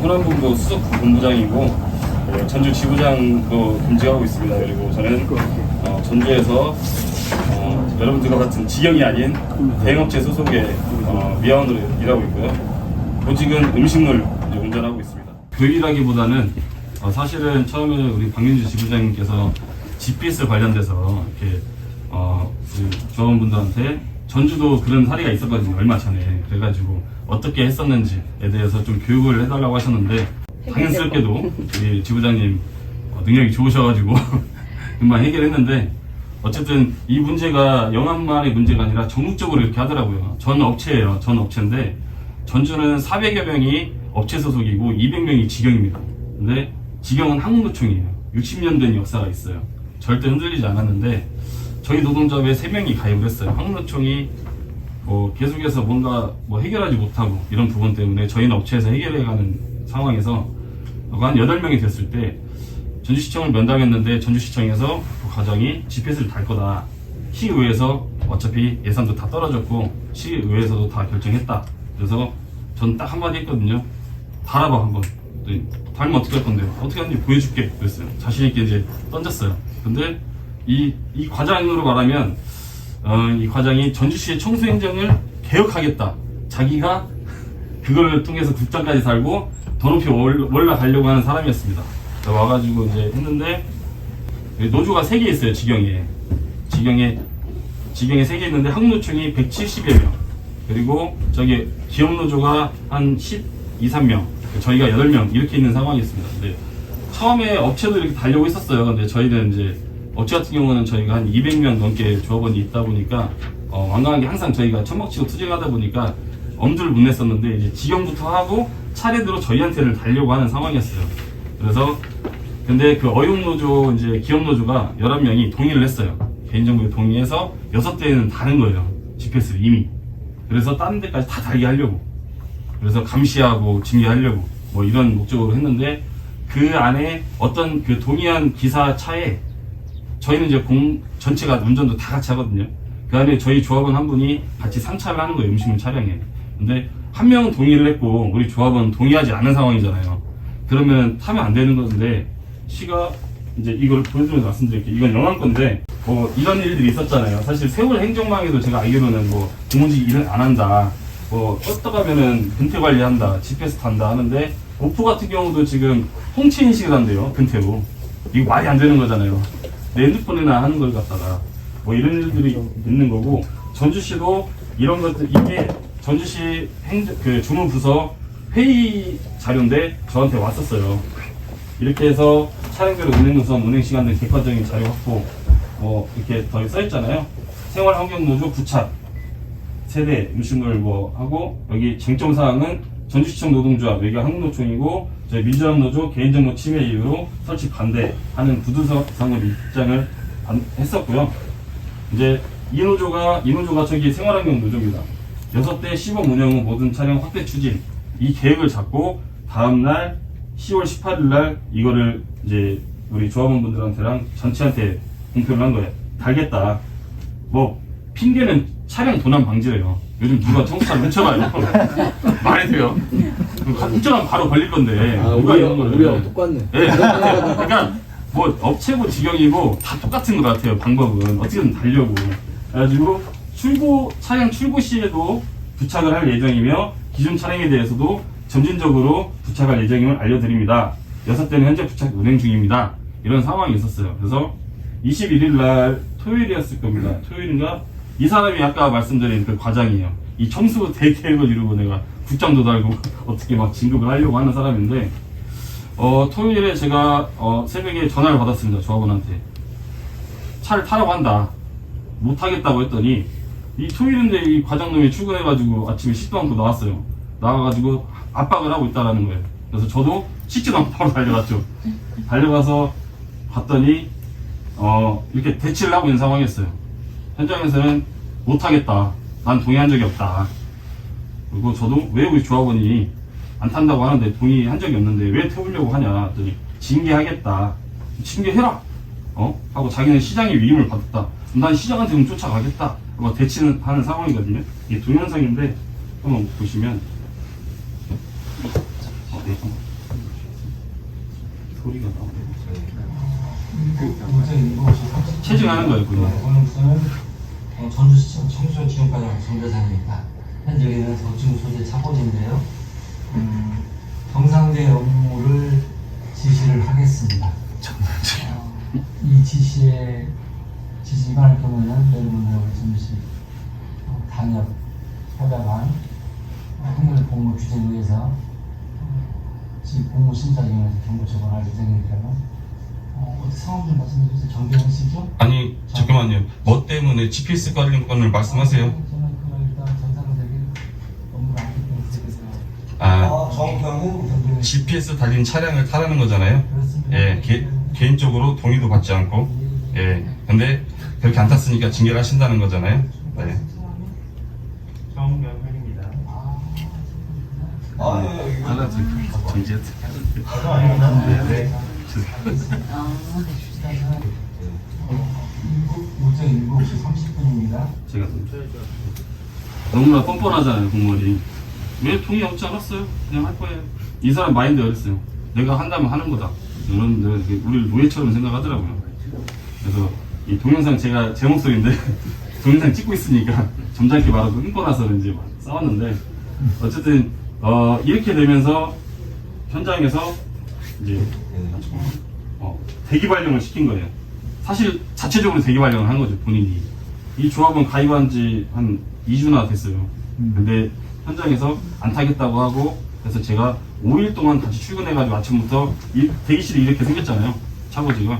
호남본부 수석 본부장이고 전주 지부장도 겸직하고 있습니다. 그리고 저는 전주에서 여러분들과 같은 직영이 아닌 대행업체 소속의 미화원으로 일하고 있고요. 보직은 음식물 운전하고 있습니다. 교육이라기보다는 사실은 처음에 우리 박민주 지부장님께서 GPS 관련돼서 이렇게 우리 조합원분들한테 전주도 그런 사례가 있었거든요. 얼마 전에. 그래가지고 어떻게 했었는지에 대해서 좀 교육을 해달라고 하셨는데 당연스럽게도 우리 지부장님 능력이 좋으셔가지고 금방 해결했는데 어쨌든 이 문제가 영암만의 문제가 아니라 전국적으로 이렇게 하더라고요. 전 업체예요. 전 업체인데 전주는 400여 명이 업체 소속이고 200명이 직영입니다. 근데 직영은 한국노총이에요. 60년 된 역사가 있어요. 절대 흔들리지 않았는데 저희 노동조합에 3명이 가입을 했어요. 한국노총이 계속해서 뭔가 해결하지 못하고 이런 부분 때문에 저희는 업체에서 해결해가는 상황에서 한 8명이 됐을 때 전주시청을 면담했는데 전주시청에서 그 과정이 GPS를 달 거다. 시의회에서 어차피 예산도 다 떨어졌고 시의회에서도 다 결정했다. 그래서 전 딱 한마디 했거든요. 달아봐 한번. 달면 어떻게 할 건데? 어떻게 하는지 보여줄게. 그랬어요. 자신있게 이제 던졌어요. 근데 이 과장으로 말하면 이 과장이 전주시의 청소행정을 개혁하겠다. 자기가 그걸 통해서 국장까지 살고 더 높이 올라가려고 하는 사람이었습니다. 와가지고 이제 했는데 노조가 3개 있어요. 직영에 3개 있는데 한국노총이 170여 명 그리고 저기 기업노조가 한 12, 3명 저희가 8명 이렇게 있는 상황이었습니다. 근데 처음에 업체도 이렇게 달려고 했었어요. 근데 저희는 이제 업체 같은 경우는 저희가 한 200명 넘게 조합원이 있다 보니까 완강하게 항상 저희가 천막치고 투쟁하다 보니까 엄두를 못 냈었는데 이제 직영부터 하고 차례대로 저희한테를 달려고 하는 상황이었어요. 그래서 근데 그 어용노조 이제 기업노조가 11명이 동의를 했어요. 개인정보에 동의해서 6대는 다른 거예요. GPS를 이미. 그래서 다른 데까지 다 달게 하려고. 그래서 감시하고 징계하려고 이런 목적으로 했는데 그 안에 어떤 그 동의한 기사 차에 저희는 이제 전체가 운전도 다 같이 하거든요. 그 안에 저희 조합원 한 분이 같이 상차를 하는 거예요. 음식물 차량에. 근데 한 명은 동의를 했고 우리 조합원은 동의하지 않은 상황이잖아요. 그러면 타면 안 되는 건데 시가 이제 이걸 보여드리면서 말씀드릴게요. 이건 영암 건데 이런 일들이 있었잖아요. 사실 세월 행정망에도 제가 알기로는 공무직 일을 안 한다. 껐다가면은 근태 관리한다. GPS 탄다 하는데 오프 같은 경우도 지금 홍채 인식을 한대요. 근태로. 이거 말이 안 되는 거잖아요. 내 핸드폰이나 하는 걸 갖다가 이런 일들이 있는 거고 전주시도 이런 것들 이게 전주시 그 주무부서 회의 자료인데 저한테 왔었어요. 이렇게 해서 차량별 운행노선, 운행시간 등 객관적인 자료 확보 이렇게 더 써있잖아요. 생활환경노조 부착 세대 음식물 하고 여기 쟁점사항은 전주시청 노동조합 여기가 한국노총이고 저희 민주화노조 개인정보 침해 이유로 설치 반대하는 구두상의 입장을 했었고요. 이제 이 노조가 저기 생활환경 노조입니다. 6대 시범 운영 후 모든 차량 확대 추진 이 계획을 잡고 다음날 10월 18일날 이거를 이제 우리 조합원분들한테랑 전체한테 공표를 한 거예요. 달겠다. 핑계는 차량 도난 방지래요. 요즘 누가 청소차를 훔쳐가요. 말이 돼요. 훔쳐가면 바로 걸릴 건데. 누가 이런 거를. 우리랑 똑같네. 네. 그러니까 업체고 직영이고 다 똑같은 것 같아요. 방법은 어떻게든 달려고. 그래가지고 차량 출고 시에도 부착을 할 예정이며 기존 차량에 대해서도 점진적으로 부착할 예정임을 알려드립니다. 6대는 현재 부착 운행 중입니다. 이런 상황이 있었어요. 그래서 21일 날 토요일이었을 겁니다. 토요일인가? 이 사람이 아까 말씀드린 그 과장이에요. 이 청수 대계획을 이루고 내가 국장도 달고 어떻게 막 진급을 하려고 하는 사람인데 토요일에 제가 새벽에 전화를 받았습니다. 조합원한테. 차를 타라고 한다. 못 타겠다고 했더니 이 토요일인데 이 과장놈이 출근해가지고 아침에 씻도 않고 나왔어요. 나와가지고 압박을 하고 있다라는 거예요. 그래서 저도 씻지도 않고 바로 달려갔죠. 달려가서 봤더니 이렇게 대치를 하고 있는 상황이었어요. 현장에서는 못하겠다. 난 동의한 적이 없다. 그리고 저도 왜 우리 조합원이 안 탄다고 하는데 동의한 적이 없는데 왜 태우려고 하냐 했더니 징계하겠다. 징계해라. 하고 자기는 시장의 위임을 받았다. 난 시장한테 그럼 쫓아가겠다. 대치는 하는 상황이거든요. 이게 동영상인데 한번 보시면 네. 소리가 나오네. 체증하는 거예요, 그거. 오늘부터는 전주시청 청소년지원과장 정대상입니다. 현재 여기는 도청 소재 차고지인데요. 경상대 업무를 지시를 하겠습니다. 이 지시에 지시 위반할 경우에는 내일모레 전주시 단협 협약안 행정 공무 규정에 의해서 지금 공무심사위원회에서 경고 처분할 예정이니까요. 어떻게 상황 좀 말씀해 주세요. 정경훈 씨죠? 아니, 잠깐만요. 뭐 때문에 GPS 깔린 건을 말씀하세요? 저는 그거 일단 정상적인 업무를 안 했기 때문에 아, 정경훈 GPS 달린 차량을 타라는 거잖아요? 그렇습니다. 예, 개인적으로 동의도 받지 않고. 예, 근데 그렇게 안 탔으니까 징계를 하신다는 거잖아요? 네. 정명훈입니다. 오전 7시 30분입니다. 제가 너무나 뻔뻔하잖아요, 공무원이. 왜 동의 없지 않았어요? 그냥 할 거예요. 이 사람 마인드 어렸어요. 내가 한다면 하는 거다. 이런 우리를 노예처럼 생각하더라고요. 그래서 이 동영상 제가 제 목소리인데 동영상 찍고 있으니까 점잖게 말하고 끊고 나서 이제 막 싸웠는데 어쨌든 이렇게 되면서 현장에서 이제 대기 발령을 시킨 거예요. 사실 자체적으로 대기 발령을 한 거죠, 본인이. 이 조합은 가입한 지 한 2주나 됐어요. 근데 현장에서 안 타겠다고 하고, 그래서 제가 5일 동안 같이 출근해가지고 아침부터 대기실이 이렇게 생겼잖아요. 차고지가.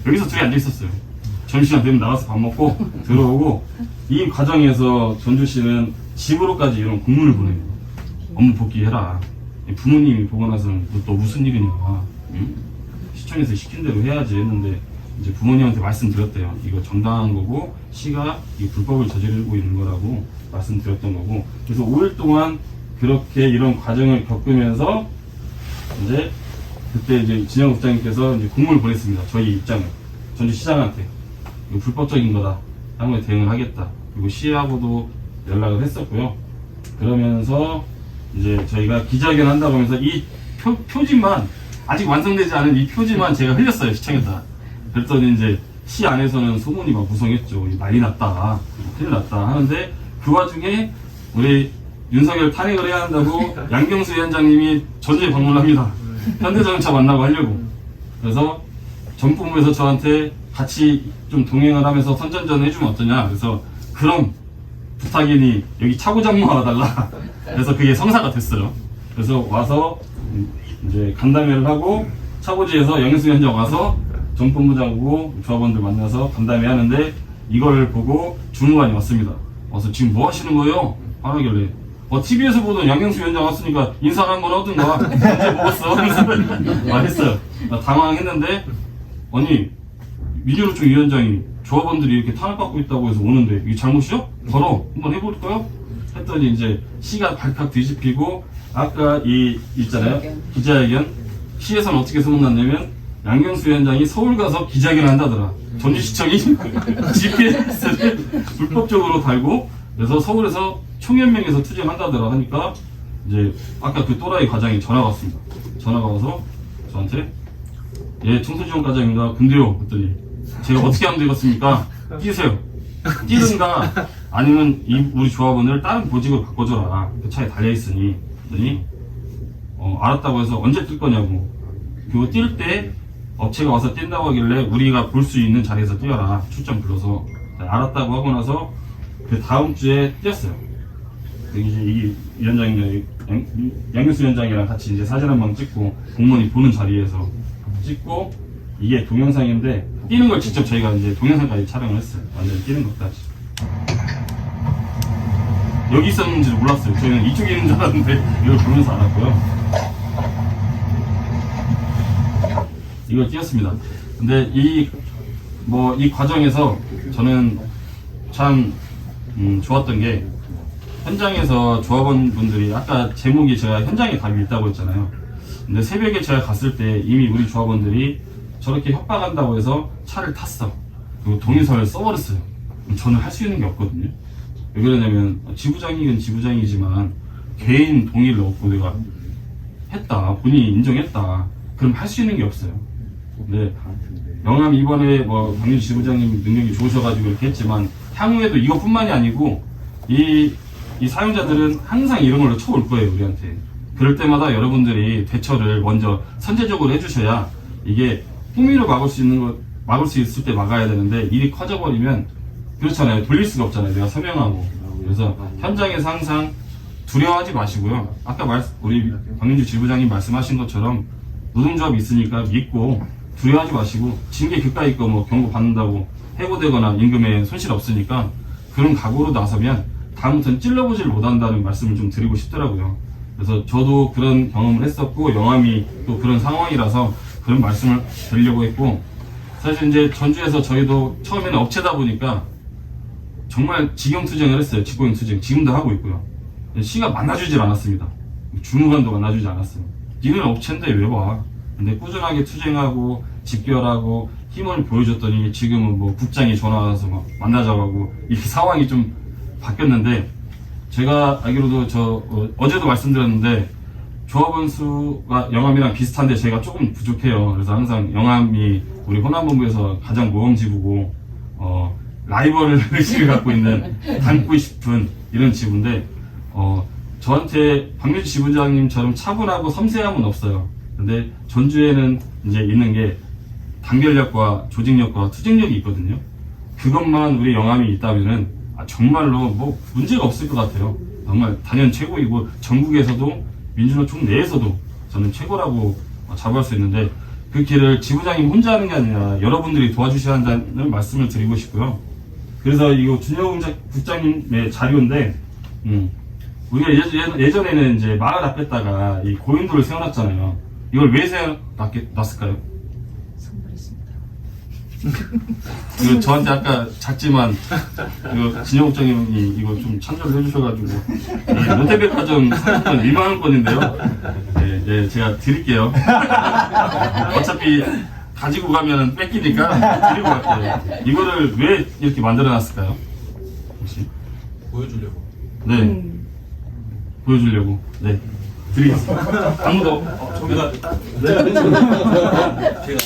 여기서 둘이 앉아 있었어요. 점심시간 되면 나가서 밥 먹고 들어오고, 이 과정에서 전주시는 집으로까지 이런 공문을 보내요. 업무 복귀해라. 부모님이 보고 나서는 또 무슨 일이냐. 응? 시청에서 시킨 대로 해야지 했는데, 이제 부모님한테 말씀드렸대요. 이거 정당한 거고, 시가 이 불법을 저지르고 있는 거라고 말씀드렸던 거고, 그래서 5일 동안 그렇게 이런 과정을 겪으면서, 이제, 그때 이제 진영 국장님께서 이제 공문을 보냈습니다. 저희 입장을. 전주시장한테. 이거 불법적인 거다. 향후에 대응을 하겠다. 그리고 시하고도 연락을 했었고요. 그러면서, 이제 저희가 기자회견 한다고 하면서 이 표지만, 아직 완성되지 않은 이 표지만 제가 흘렸어요, 시청에다. 그랬더니 이제 시 안에서는 소문이 막 무성했죠. 난리 났다. 큰일 났다. 하는데 그 와중에 우리 윤석열 탄핵을 해야 한다고 양경수 위원장님이 전주에 방문합니다. 현대자동차 만나고 하려고. 그래서 전본부에서 저한테 같이 좀 동행을 하면서 선전전 해주면 어떠냐. 그래서 그럼 부탁이니 여기 차고장모 와달라. 그래서 그게 성사가 됐어요. 그래서 와서 이제 간담회를 하고 차고지에서 양경수 위원장 와서 정본부장하고 조합원들 만나서 간담회 하는데 이걸 보고 주무관이 왔습니다. 와서 지금 뭐 하시는 거예요? 하길래 TV에서 보던 양경수 위원장 왔으니까 인사를 한번 하든가 언제 먹었어? 말했어요. 나 당황했는데 아니 민주노총 위원장이 조합원들이 이렇게 탄압받고 있다고 해서 오는데 이게 잘못이요? 걸어 한번 해볼까요? 했더니 이제 시가 발칵 뒤집히고 아까 이 있잖아요 기자회견 시에서는 어떻게 소문났냐면 양경수 위원장이 서울 가서 기자회견을 한다더라. 전주시청이 GPS를 불법적으로 달고 그래서 서울에서 총연맹에서 투쟁한다더라 하니까 이제 아까 그 또라이 과장이 전화가 왔습니다. 전화가 와서 저한테 예 청소지원과장입니다. 근데요 그랬더니 제가 어떻게 하면 되겠습니까? 뛰세요. 뛰든가 아니면 우리 조합원을 다른 보직으로 바꿔줘라. 그 차에 달려있으니 그랬더니 알았다고 해서 언제 뛸 거냐고. 그리고 뛸 때 업체가 와서 뛴다고 하길래 우리가 볼 수 있는 자리에서 뛰어라. 출장 불러서. 알았다고 하고 나서 그 다음 주에 뛰었어요. 이제 이 위원장이 양경수 위원장이랑 같이 이제 사진 한 방 찍고 공무원이 보는 자리에서 찍고 이게 동영상인데 뛰는 걸 직접 저희가 이제 동영상까지 촬영을 했어요. 완전히 뛰는 것까지. 여기 있었는지도 몰랐어요. 저희는 이쪽에 있는 줄 알았는데 이걸 보면서 알았고요. 이걸 띄웠습니다. 근데 이 과정에서 저는 참 좋았던 게 현장에서 조합원분들이 아까 제목이 제가 현장에 답이 있다고 했잖아요. 근데 새벽에 제가 갔을 때 이미 우리 조합원들이 저렇게 협박한다고 해서 차를 탔어. 그리고 동의서를 써버렸어요. 저는 할 수 있는 게 없거든요. 왜 그러냐면 지부장이긴 지부장이지만 개인 동의를 얻고 내가 했다. 본인이 인정했다. 그럼 할 수 있는 게 없어요. 네. 영암 이번에 뭐 박민주 지부장님 능력이 좋으셔가지고 이렇게 했지만 향후에도 이것뿐만이 아니고 이 사용자들은 항상 이런 걸로 쳐올 거예요, 우리한테. 그럴 때마다 여러분들이 대처를 먼저 선제적으로 해주셔야 이게 꾸미로 막을 수 있을 때 막아야 되는데 일이 커져버리면 그렇잖아요. 돌릴 수가 없잖아요. 내가 서명하고. 그래서 현장에서 항상 두려워하지 마시고요. 아까 우리 박민주 지부장님 말씀하신 것처럼 노동조합이 있으니까 믿고 두려워하지 마시고 징계 그까이 거 뭐 경고 받는다고 해고되거나 임금에 손실 없으니까 그런 각오로 나서면 다음부터는 찔러보질 못한다는 말씀을 좀 드리고 싶더라고요. 그래서 저도 그런 경험을 했었고 영암이 또 그런 상황이라서 그런 말씀을 드리려고 했고 사실 이제 전주에서 저희도 처음에는 업체다 보니까 정말 직영투쟁을 했어요. 직고용투쟁 지금도 하고 있고요. 시가 만나주질 않았습니다. 주무관도 만나주지 않았어요. 니는 업체인데 왜 와? 근데 꾸준하게 투쟁하고 집결하고 힘을 보여줬더니 지금은 뭐 국장이 전화 와서 막 만나자고 하고 이렇게 상황이 좀 바뀌었는데 제가 알기로도 어제도 말씀드렸는데 조합원 수가 영암이랑 비슷한데 제가 조금 부족해요. 그래서 항상 영암이 우리 호남본부에서 가장 모범지부고 라이벌 의식을 갖고 있는 닮고 싶은 이런 지부인데 저한테 박민주 지부장님처럼 차분하고 섬세함은 없어요. 근데 전주에는 이제 있는 게 단결력과 조직력과 투쟁력이 있거든요. 그것만 우리 영암이 있다면은 정말로 뭐 문제가 없을 것 같아요. 정말 단연 최고이고 전국에서도 민주노총 내에서도 저는 최고라고 자부할 수 있는데 그 길을 지부장님 혼자 하는 게 아니라 여러분들이 도와주셔야 한다는 말씀을 드리고 싶고요. 그래서 이거 준영 국장님의 자료인데 우리가 예전에는 이제 마을 앞에다가 이 고인돌을 세워놨잖아요. 이걸 왜 세워놨을까요? 선물했습니다. 이거 저한테 아까 작지만 이거 진영 국장님이 이거 좀 참조를 해주셔가지고 이 롯데백화점 상품권 2만원권인데요. 네, 제가 드릴게요. 어차피 가지고 가면 뺏기니까 드리고 갈게요. 이거를 왜 이렇게 만들어놨을까요? 혹시? 보여주려고. 네. 보여주려고. 네. 드리겠습니다. 아무도, 저기다. 네. 제가.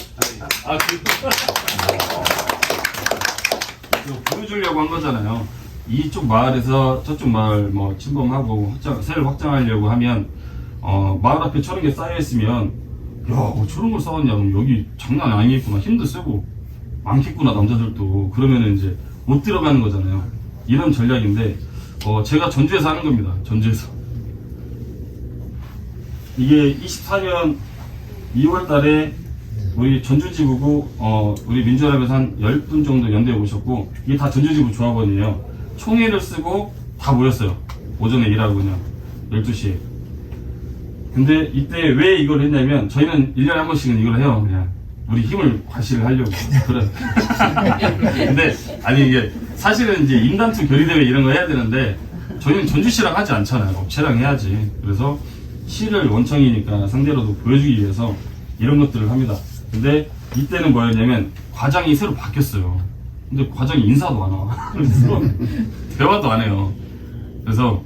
이거 보여주려고 한 거잖아요. 이쪽 마을에서 저쪽 마을 뭐 침범하고 세를 확장하려고 하면, 마을 앞에 저런 게 쌓여있으면, 야, 뭐 저런 걸 쌓았냐. 그럼 여기 장난 아니겠구나. 힘도 세고, 많겠구나, 남자들도. 그러면은 이제 못 들어가는 거잖아요. 이런 전략인데, 제가 전주에서 하는 겁니다. 전주에서. 이게 24년 2월 달에 우리 전주지부고, 우리 민주연합에서 한 10분 정도 연대에 오셨고, 이게 다 전주지부 조합원이에요. 총회를 쓰고 다 모였어요. 오전에 일하고 그냥 12시에. 근데 이때 왜 이걸 했냐면, 저희는 1년에 한 번씩은 이걸 해요. 그냥. 우리 힘을 과시를 하려고. 그래. 근데, 아니, 이게, 사실은 이제 임단투 결의대회 이런 거 해야 되는데, 저희는 전주시랑 하지 않잖아요. 업체랑 해야지. 그래서, 시를 원청이니까 상대로도 보여주기 위해서 이런 것들을 합니다. 근데, 이때는 뭐였냐면, 과장이 새로 바뀌었어요. 근데 과장이 인사도 안 와. 그래서, 대화도 안 해요. 그래서,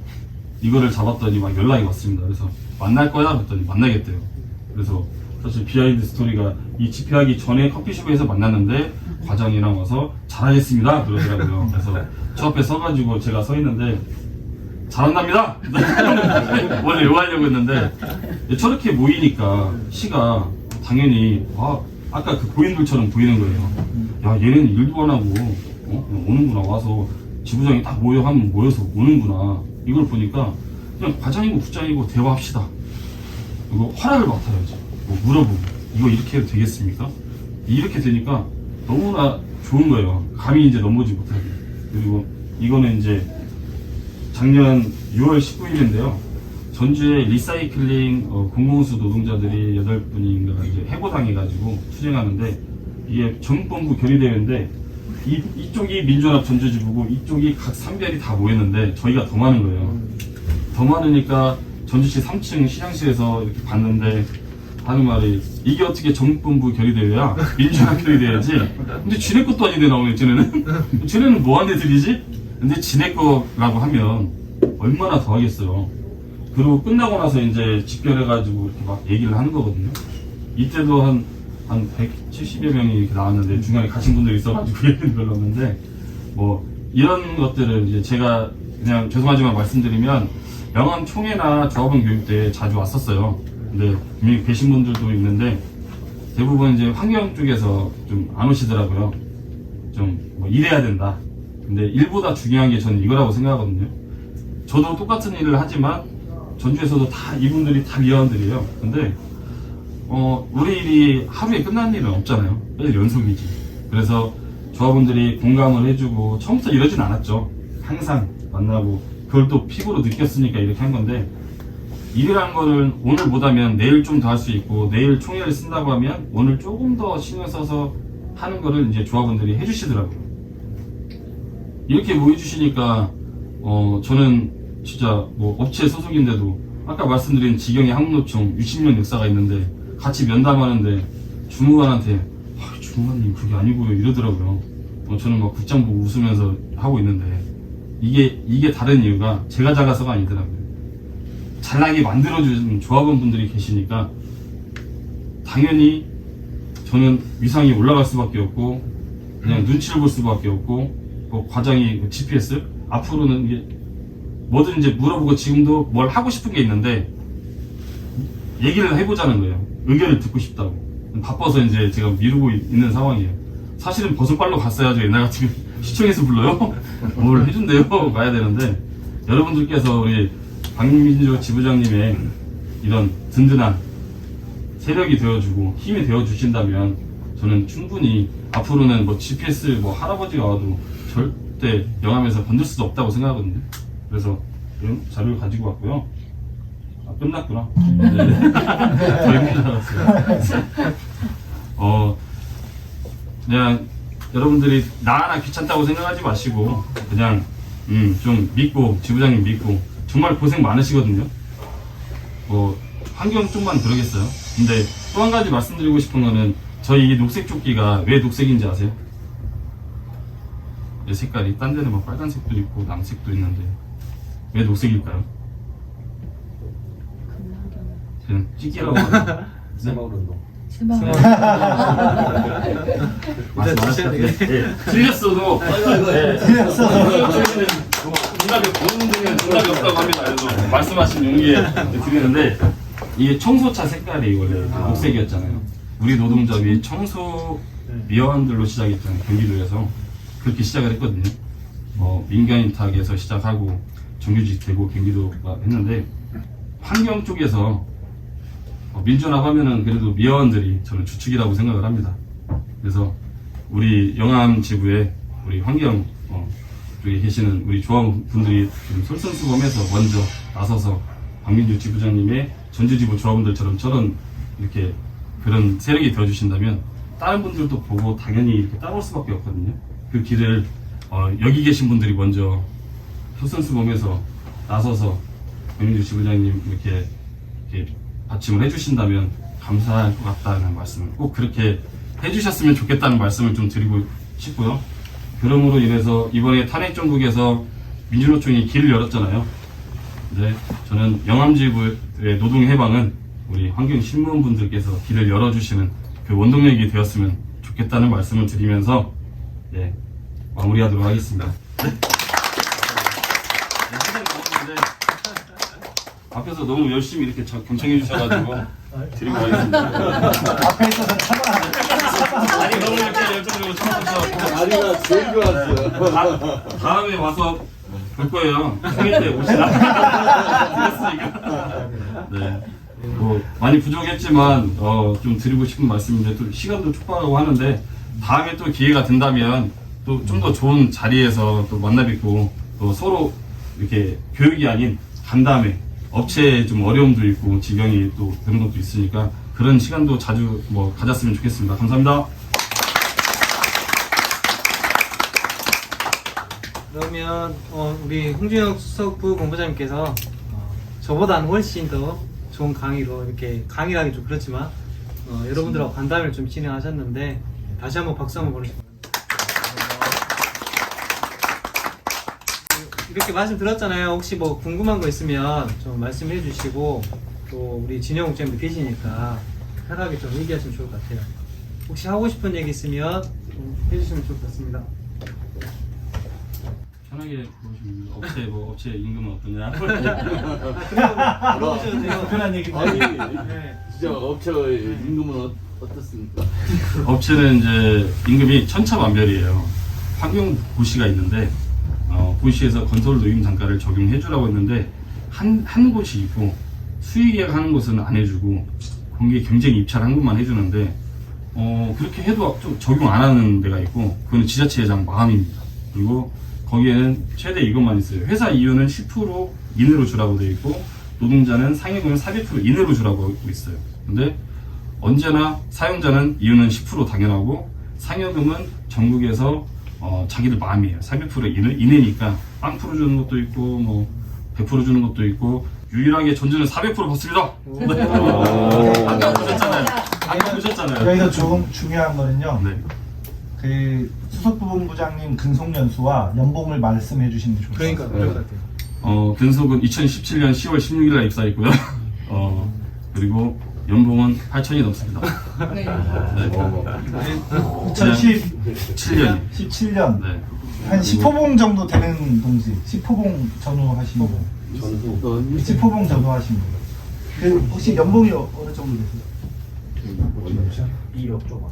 이거를 잡았더니 막 연락이 왔습니다. 그래서, 만날 거야? 그랬더니 만나겠대요. 그래서, 사실 비하인드 스토리가 이 집회하기 전에 커피숍에서 만났는데 과장이랑 와서 잘하겠습니다 그러더라고요. 그래서 저 앞에 서가지고 제가 서 있는데 잘한답니다. 원래 이거 하려고 했는데 저렇게 모이니까 시가 당연히 아까 그 고인돌처럼 보이는 거예요. 야, 얘는 일도 안 하고 오는구나. 와서 지부장이 딱 모여 하면 모여서 오는구나. 이걸 보니까 그냥 과장이고 국장이고 대화합시다. 이거 허락을 맡아야지. 뭐 물어보고 이거 이렇게 해도 되겠습니까? 이렇게 되니까 너무나 좋은 거예요. 감히 이제 넘보지 못하게. 그리고 이거는 이제 작년 6월 19일인데요. 전주에 리사이클링 공공수 노동자들이 8분인가 이제 해고당해가지고 투쟁하는데 이게 전국본부 결의대회인데 이쪽이 민주연합 전주지부고 이쪽이 각 산별이 다 모였는데 저희가 더 많은 거예요. 더 많으니까 전주시 3층 시장실에서 이렇게 봤는데 하는 말이 이게 어떻게 전국본부 결의대회야? 민주연합 결의대회지? 근데 지네 것도 아닌데 나오네 쟤네는? 쟤네는 뭐하는 애들이지? 근데 지네 거라고 하면 얼마나 더 하겠어요. 그리고 끝나고 나서 이제 집결해가지고 이렇게 막 얘기를 하는 거거든요. 이때도 한 한 170여 명이 이렇게 나왔는데 중간에 가신 분들이 있어가지고 얘기는 별로 없는데 뭐 이런 것들을 이제 제가 그냥 죄송하지만 말씀드리면 영암 총회나 조합원 교육 때 자주 왔었어요. 근데 이미 계신 분들도 있는데 대부분 이제 환경 쪽에서 좀 안 오시더라고요. 좀 뭐 이래야 된다. 근데 일보다 중요한 게 저는 이거라고 생각하거든요. 저도 똑같은 일을 하지만 전주에서도 다 이분들이 다 위원들이에요. 근데 우리 일이 하루에 끝나는 일은 없잖아요. 매일 연속이지. 그래서 조합원들이 공감을 해주고 처음부터 이러진 않았죠. 항상 만나고 그걸 또 피부로 느꼈으니까 이렇게 한 건데 일이라는 거는 오늘 못하면 내일 좀 더 할 수 있고 내일 총회를 쓴다고 하면 오늘 조금 더 신경 써서 하는 거를 이제 조합원들이 해주시더라고요. 이렇게 모여주시니까 저는 진짜 뭐 업체 소속인데도 아까 말씀드린 지경의 항로총 60년 역사가 있는데 같이 면담하는데 주무관한테 주무관님 그게 아니고요 이러더라고요. 저는 막 국장 보고 웃으면서 하고 있는데 이게 다른 이유가 제가 작아서가 아니더라고요. 잘나게 만들어주는 조합원 분들이 계시니까 당연히 저는 위상이 올라갈 수밖에 없고 그냥 눈치를 볼 수밖에 없고 과장이 GPS 앞으로는 이게 뭐든 이제 물어보고 지금도 뭘 하고 싶은 게 있는데 얘기를 해보자는 거예요. 의견을 듣고 싶다고. 바빠서 이제 제가 미루고 있는 상황이에요. 사실은 버섯발로 갔어야죠. 옛날 같으면 시청에서 불러요. 뭘 해준대요. 가야 되는데 여러분들께서 우리 박민주 지부장님의 이런 든든한 세력이 되어주고 힘이 되어주신다면 저는 충분히 앞으로는 뭐 GPS 뭐 할아버지가 와도 절대 영암에서 건들 수도 없다고 생각하거든요. 그래서 이런 자료를 가지고 왔고요. 끝났구나. 네. 더 있는 줄 알았어요. 그냥 여러분들이 나 하나 귀찮다고 생각하지 마시고 그냥 좀 믿고 지부장님 믿고 정말 고생 많으시거든요. 환경 쪽만 그러겠어요. 근데 또 한 가지 말씀드리고 싶은 거는 저희 이 녹색 조끼가 왜 녹색인지 아세요? 이 색깔이 딴 데는 막 빨간색도 있고 남색도 있는데 왜 녹색일까요? 그냥 찍기라고 하죠. 새마을운동. 틀렸어도 정답이 보는 분은 정답이 없다고 합니다. 그래서 말씀하신 용기에 드리는데 이게 청소차 색깔이 원래 녹색이었잖아요. 우리 노동조합이 청소 미화원들로 시작했잖아요. 경기도에서 그렇게 시작을 했거든요. 민간인탁에서 시작하고 정규직 되고 경기도가 했는데 환경 쪽에서 민주연합 하면은 그래도 미화원들이 저는 주축이라고 생각을 합니다. 그래서 우리 영암 지부에 우리 환경 쪽에 계시는 우리 조합분들이 좀 솔선수범해서 먼저 나서서 박민주 지부장님의 전주지부 조합원들처럼 저런 이렇게 그런 세력이 되어주신다면 다른 분들도 보고 당연히 이렇게 따라올 수밖에 없거든요. 그 길을 여기 계신 분들이 먼저 솔선수범해서 나서서 박민주 지부장님 이렇게 받침을 해주신다면 감사할 것 같다는 말씀을 꼭 그렇게 해주셨으면 좋겠다는 말씀을 좀 드리고 싶고요. 그러므로 인해서 이번에 탄핵정국에서 민주노총이 길을 열었잖아요. 근데 저는 영암지부의 노동해방은 우리 환경신문분들께서 길을 열어주시는 그 원동력이 되었으면 좋겠다는 말씀을 드리면서 마무리하도록 하겠습니다. 앞에서 너무 열심히 이렇게 경청해 주셔가지고 드리고 가겠습니다. 앞에 있어서 참아. 아니 너무 이렇게 열정적으로 참아주셔서 다리가 제일 좋았어요. 다음에 와서 볼 거예요. 생일 때 오시나? 드렸으니까. 네. 많이 부족했지만 좀 드리고 싶은 말씀인데 또 시간도 촉박하고 하는데 다음에 또 기회가 된다면 또 좀 더 좋은 자리에서 또 만나 뵙고 또 서로 이렇게 교육이 아닌 간담회 업체에 좀 어려움도 있고 지경이 또 그런 것도 있으니까 그런 시간도 자주 가졌으면 좋겠습니다. 감사합니다. 그러면 우리 홍준혁 수석부 본부장님께서 저보다는 훨씬 더 좋은 강의로 이렇게 강의라기 좀 그렇지만 여러분들하고 간담회를 좀 진행하셨는데 다시 한번 박수 한번 보내주세요. 이렇게 말씀 들었잖아요. 혹시 뭐 궁금한 거 있으면 좀 말씀해 주시고 또 우리 진영 국장님도 계시니까 편하게 좀 얘기하시면 좋을 것 같아요. 혹시 하고 싶은 얘기 있으면 좀 해주시면 좋겠습니다. 편하게 보시면 업체 임금은 어떠냐? 물어보셔도 돼요. 편한 얘기. 아니 네. 진짜 업체 임금은 어떻습니까? 업체는 이제 임금이 천차만별이에요. 환경 고시가 있는데 고시에서 건설 노임 단가를 적용해 주라고 했는데 한 곳이 있고 수의계약 하는 곳은 안 해주고 공개 경쟁 입찰 한 곳만 해주는데 그렇게 해도 좀 적용 안 하는 데가 있고 그거는 지자체장 마음입니다. 그리고 거기에는 최대 이것만 있어요. 회사 이윤은 10% 이내로 주라고 되어 있고 노동자는 상여금은 400% 이내로 주라고 하고 있어요. 근데 언제나 사용자는 이윤은 10% 당연하고 상여금은 전국에서 자기들 마음이에요. 400% 이내니까 빵 풀어주는 것도 있고 뭐 100% 주는 것도 있고 유일하게 전주는 400% 받습니다. 아까 보셨잖아요. 여기서 좀 중요한 거는요. 네. 그 수석부본부장님 근속연수와 연봉을 말씀해 주시는 게 좋을 것 그러니까 같아요. 그럴 것 같아요. 근속은 2017년 10월 16일에 입사했고요. 그리고 연봉은 8천이 넘습니다. 네. 2017년 17년. 네. 한 10호봉 정도 되는 동지, 10호봉 전후하신 분, 전수 10호봉 전후하신 분. 그 혹시 연봉이 어느 정도 되세요? 2억 조금.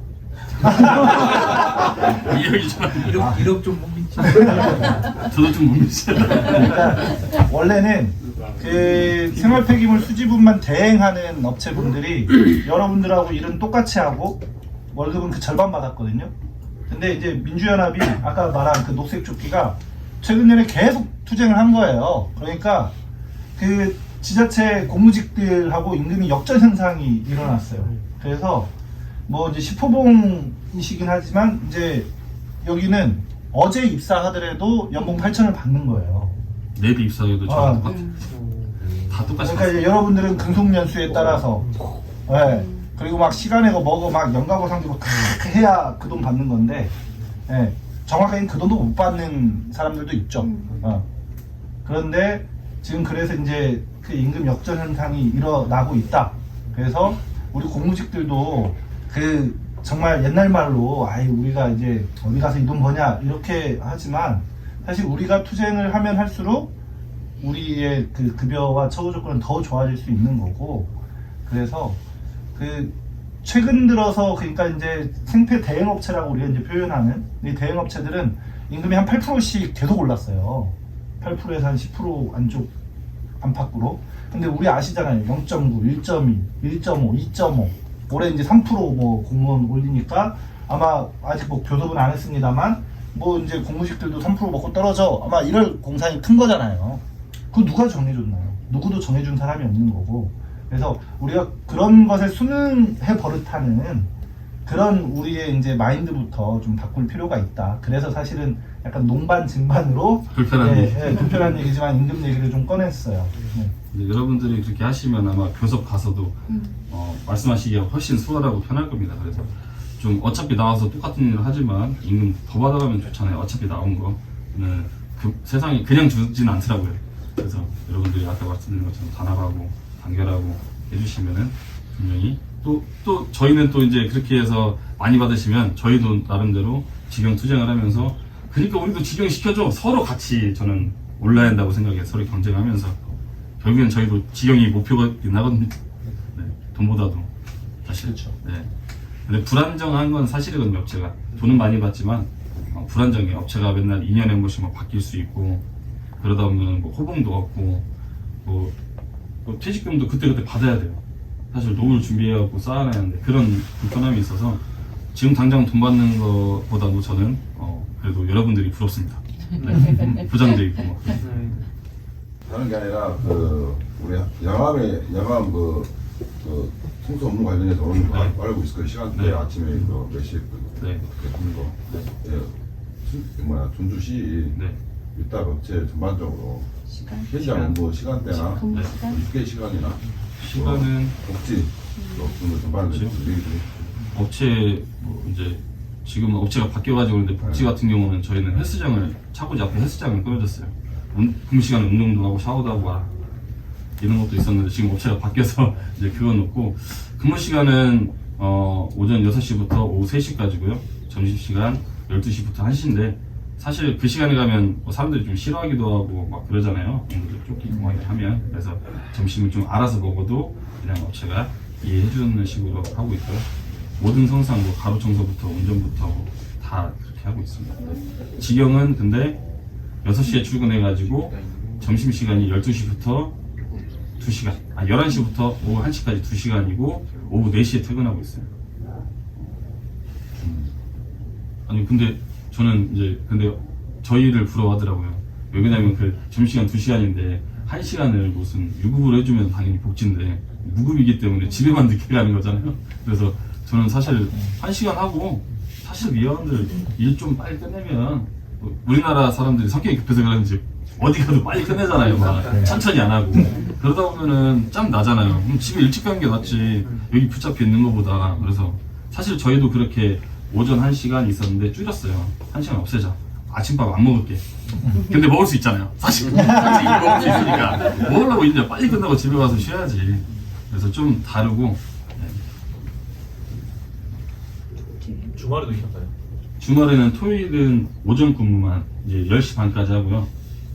2억 좀 못 믿지. 저도 좀 못 믿어요. 그러니까 원래는 그 생활 폐기물 수지분만 대행하는 업체분들이 여러분들하고 일은 똑같이 하고 월급은 그 절반 받았거든요. 근데 이제 민주연합이 아까 말한 그 녹색 조끼가 최근에 계속 투쟁을 한 거예요. 그러니까 그 지자체 공무직들하고 임금이 역전 현상이 일어났어요. 그래서 뭐 이제 10호봉이시긴 하지만 이제 여기는 어제 입사하더라도 연봉 8천을 받는 거예요. 내비 입사해도 저랑 똑같아요. 다 똑같이 그러니까 이제 여러분들은 근속연수에 따라서 예. 그리고 막 시간에고 뭐고 막 연가보상도 해야 그 돈 받는 건데 예. 정확하게 그 돈도 못 받는 사람들도 있죠. 그런데 지금 그래서 이제 그 임금 역전 현상이 일어나고 있다. 그래서 우리 공무직들도 그 정말 옛날 말로 아이 우리가 이제 어디 가서 이 돈 버냐 이렇게 하지만 사실 우리가 투쟁을 하면 할수록 우리의 그 급여와 처우 조건은 더 좋아질 수 있는 거고 그래서 그 최근 들어서 그러니까 이제 생태 대행업체라고 우리가 이제 표현하는 이 대행업체들은 임금이 한 8%씩 계속 올랐어요. 8%에서 한 10% 안쪽 안팎으로. 근데 우리 아시잖아요. 0.9, 1.2, 1.5, 2.5. 올해 이제 3% 뭐 공무원 올리니까 아마 아직 뭐 교섭은 안 했습니다만 뭐 이제 공무직들도 3% 먹고 떨어져 아마 이럴 공산이 큰 거잖아요. 그거 누가 정해줬나요? 누구도 정해준 사람이 없는 거고. 그래서 우리가 그런 것에 순응해 버릇하는 그런 우리의 이제 마인드부터 좀 바꿀 필요가 있다. 그래서 사실은 약간 농반 증반으로 불편한 얘기지만 임금 얘기를 좀 꺼냈어요. 네. 근데 여러분들이 그렇게 하시면 아마 교섭 가서도 말씀하시기가 훨씬 수월하고 편할 겁니다. 그래서 좀 어차피 나와서 똑같은 일을 하지만 임금 더 받아가면 좋잖아요. 어차피 나온 거는 그 세상에 그냥 주진 않더라고요. 그래서 여러분들이 아까 말씀드린 것처럼 단합하고 단결하고 해주시면은 분명히 또 저희는 또 이제 그렇게 해서 많이 받으시면 저희도 나름대로 직영 투쟁을 하면서 그러니까 우리도 직영 시켜줘 서로 같이 저는 올라야 한다고 생각해요. 서로 경쟁하면서 결국엔 저희도 직영이 목표가 나거든요. 네, 돈보다도 사실. 그렇죠. 네. 근데 불안정한 건 사실이거든요. 업체가 돈은 많이 받지만 불안정해요. 업체가 맨날 2년에 한 번씩 막 바뀔 수 있고 그러다 보면 뭐 호봉도 없고 뭐 퇴직금도 그때그때 받아야 돼요. 사실 노후를 준비해갖고 쌓아놔야 하는데 그런 불편함이 있어서 지금 당장 돈 받는 것보다도 저는 그래도 여러분들이 부럽습니다. 네. 부장도 있고 막. 다른 게 아니라 그 우리 야간 그 청소 업무 관련해서 오늘 네. 알고 있을 거예요. 시간대 네. 아침에 몇 시에 네. 어떻게 하는 거. 네. 전주시 네. 위탁 업체 전반적으로 시간. 현장 업무 시간대나 근무 네. 시간. 육개 시간이나 시간은 복지 뭐 전반을 그렇죠. 얘기 좀 업체 뭐 이제 지금 업체가 바뀌어가지고 그런데 복지 같은 경우는 저희는 헬스장을 차고지 앞에 헬스장을 끊어졌어요. 근무 시간에 운동도 하고 샤워도 하고 이런 것도 있었는데 지금 업체가 바뀌어서 이제 그건 없고 근무 시간은 오전 6시부터 오후 3시까지고요. 점심시간 12시부터 1시인데 사실 그 시간에 가면 뭐 사람들이 좀 싫어하기도 하고 막 그러잖아요. 쫓기고 막 이렇게 하면. 그래서 점심을 좀 알아서 먹어도 그냥 업체가 이해해주는 식으로 하고 있고요. 모든 성상, 뭐 가로 청소부터 운전부터 다 그렇게 하고 있습니다. 지경은 근데 6시에 출근해가지고 점심시간이 12시부터 2시간, 11시부터 오후 1시까지 2시간이고 오후 4시에 퇴근하고 있어요. 아니 근데 저는 이제 근데 저희를 부러워하더라고요. 왜냐면 그 점심시간 2시간인데 1시간을 무슨 유급으로 해주면 당연히 복지인데 무급이기 때문에 집에만 늦게 가는 거잖아요. 그래서 저는 사실 1시간 하고 사실 미화원들 일 좀 빨리 끝내면 뭐 우리나라 사람들이 성격이 급해서 그런지 어디 가도 빨리 끝내잖아요. 막 천천히 안 하고 그러다 보면은 짬 나잖아요. 그럼 집에 일찍 가는 게 낫지 여기 붙잡혀 있는 것보다. 그래서 사실 저희도 그렇게 오전 1시간 있었는데 줄였어요. 1시간 없애자. 아침밥 안 먹을게. 근데 먹을 수 있잖아요. 사실 이거 먹을 수 있으니까 먹으려고 있냐. 빨리 끝나고 집에 가서 쉬어야지. 그래서 좀 다르고. 주말에도 있었어요? 주말에는 토요일은 오전 근무만 이제 10시 반까지 하고요.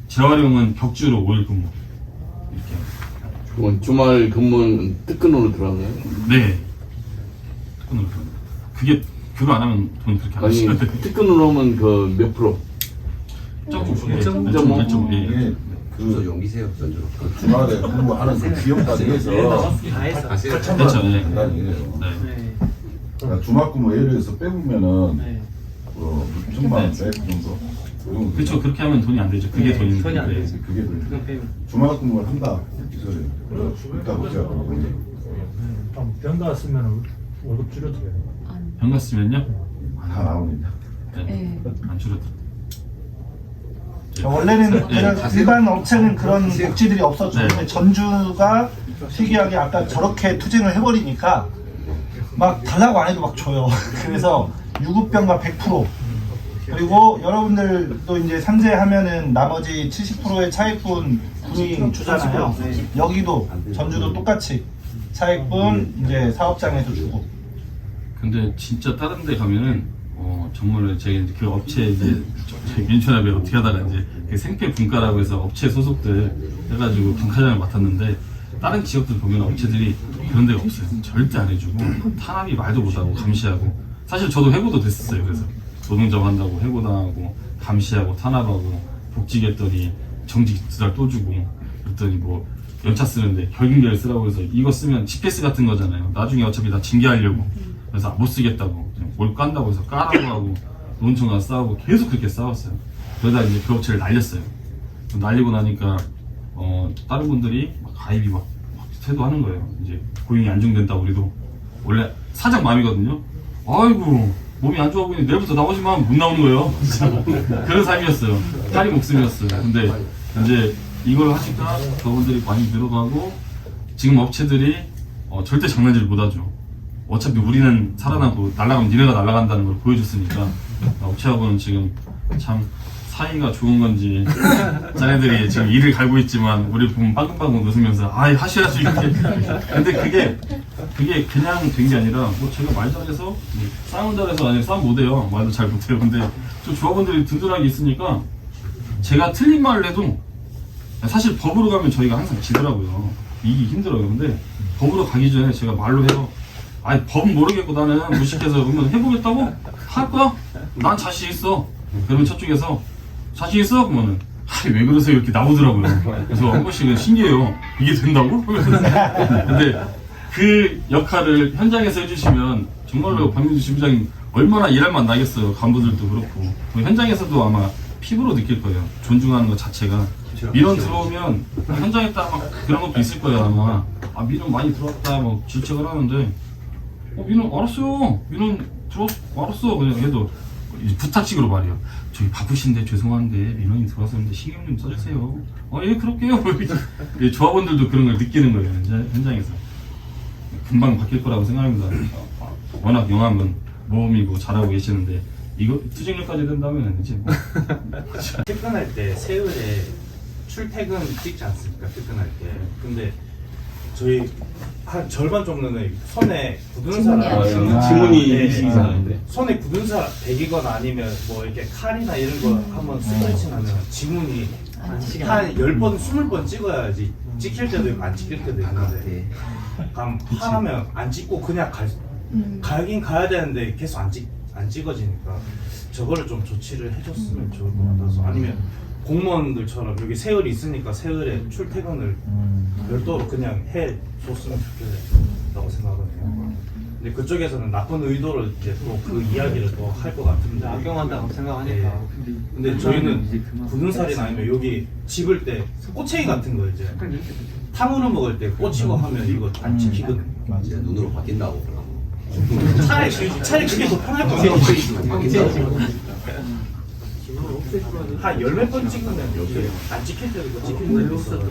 재활용은 격주로 5일 근무. 이렇게. 그건 주말 근무는 특근으로 들어가나요? 네. 특근으로. 그거 안 하면 돈 그렇게 안 아니 하시는데. 특근으로 하면 그 몇 프로? 1.5. 이게 그 용기세요 전주로. 그 주말에 근무하는 그 비용까지 해서 다 했어. 8천만 네. 원 된다는 네. 네. 그러니까 주말 근무 예를 들어서 빼보면은 네. 6천만 원 빼? 그 정도? 그 정도 그렇죠. 그렇게 하면 돈이 안 되죠. 그게 네, 돈인데. 돈이 안 되죠. 그게 돈. 그건 빼면. 주말 근무를 한다 이 소리예요. 이따 보자. 병가 쓰면 월급 줄여드려요. 병 갔으면요? 다 나옵니다. 네. 안 줄어들어. 원래는 그냥 일반 업체는 그런 복지들이 없었죠. 네. 근데 전주가 특이하게 아까 저렇게 투쟁을 해버리니까 막 달라고 안 해도 막 줘요. 그래서 유급병가 100% 그리고 여러분들도 이제 산재하면은 나머지 70%의 차액분 군이 주잖아요. 여기도 전주도 똑같이 차액분 이제 사업장에서 주고. 근데 진짜 다른 데 가면은 정말로 제가 이제 그 업체 이제 민촌합에 어떻게 하다가 이제 그 생태 분과라고 해서 업체 소속들 해가지고 분과장을 맡았는데 다른 지역들 보면 업체들이 그런 데가 없어요. 절대 안 해주고 탄압이 말도 못하고 감시하고 사실 저도 해고도 됐었어요. 그래서 노동점 한다고 해고당하고 감시하고 탄압하고 복직했더니 정직 2달 또 주고 그랬더니 뭐 연차 쓰는데 결근계를 쓰라고 해서 이거 쓰면 GPS 같은 거잖아요. 나중에 어차피 다 징계하려고 그래서 못 쓰겠다고 뭘 깐다고 해서 까라고 하고 노동청 가서 싸우고 계속 그렇게 싸웠어요. 그러다 이제 그 업체를 날렸어요. 날리고 나니까 다른 분들이 막 가입이 막 태도하는 거예요. 이제 고용이 안정된다고 우리도 원래 사장 마음이거든요. 아이고 몸이 안 좋아 보이니 내일부터 나오지만 못 나오는 거예요. 그런 삶이었어요. 딸이 목숨이었어요. 근데 이제 이걸 하니까 저분들이 많이 늘어가고 지금 업체들이 절대 장난질 못하죠. 어차피 우리는 살아나고 날아가면 니네가 날아간다는 걸 보여줬으니까 업체하고는 지금 참 사이가 좋은 건지 자네들이 지금 이를 갈고 있지만 우리 보면 빵긋빵긋 웃으면서 아이 하셔야지 이렇게. 근데 그게 그냥 된 게 아니라 뭐 제가 말 잘해서 싸움 잘해서 아니 싸움 못해요. 말도 잘 못해요. 근데 저 조합원들이 든든하게 있으니까 제가 틀린 말을 해도 사실 법으로 가면 저희가 항상 지더라고요. 이기 힘들어요. 근데 법으로 가기 전에 제가 말로 해요. 아니 법은 모르겠고 나는 무식해서 그러면 해보겠다고? 할 거야? 난 자신 있어. 그러면 저쪽에서 자신 있어? 그러면은 아니 왜 그러세요? 이렇게 나오더라고요. 그래서 한 번씩은 신기해요. 이게 된다고? 근데 그 역할을 현장에서 해주시면 정말로 박민주 지부장님 얼마나 일할 맛 나겠어요. 간부들도 그렇고 현장에서도 아마 피부로 느낄 거예요. 존중하는 것 자체가. 민원 들어오면 현장에 딱 막 그런 것도 있을 거예요 아마. 아 민원 많이 들어왔다 뭐 질책을 하는데 민원 알았어요. 민원 알았어. 그냥 해도 부탁식으로 말해요. 저희 바쁘신데 죄송한데 민원이 들어왔었는데 신경 좀 써주세요. 예 그럴게요. 조합원들도 그런 걸 느끼는 거예요 현장에서. 금방 바뀔 거라고 생각합니다. 워낙 영암은 모험이고 잘하고 계시는데 이거 투쟁력까지 된다면 이제 뭐. 퇴근할 때 세월에 출퇴근 찍지 않습니까? 퇴근할 때. 근데 저희 한 절반 정도는 손에 굳은 살 지문이 네. 이상한데. 손에 굳은 살 베기거나 아니면 뭐 이렇게 칼이나 이런 거 한번 스트레칭하면 지문이 한 10번, 20번 찍어야지 찍힐 때도 있고 안 찍힐 때도 있는데 하면 안 찍고 그냥 가긴 가야 되는데 계속 안 찍어지니까 저거를 좀 조치를 해줬으면 좋을 것 같아서 아니면 공무원들처럼 여기 세월이 있으니까 세월에 출퇴근을 별도로 그냥 해줬으면 좋겠다고 생각을 해요. 근데 그쪽에서는 나쁜 의도를 이제 또 그 이야기를 또 할 것 같은데 악용한다고 생각하니까. 근데 저희는 굳은 살이나 아니면 여기 집을 때 꼬챙이 같은 거 이제 탕후루 먹을 때 꽂히고 하면 이거 안 찍히거든요. 이제 눈으로 바뀐다고. 차라리 그게 더 편할 것 같아요. 한 10몇 번 찍으면 여기 안 찍힐 때도 있고 찍힐 때도 있어.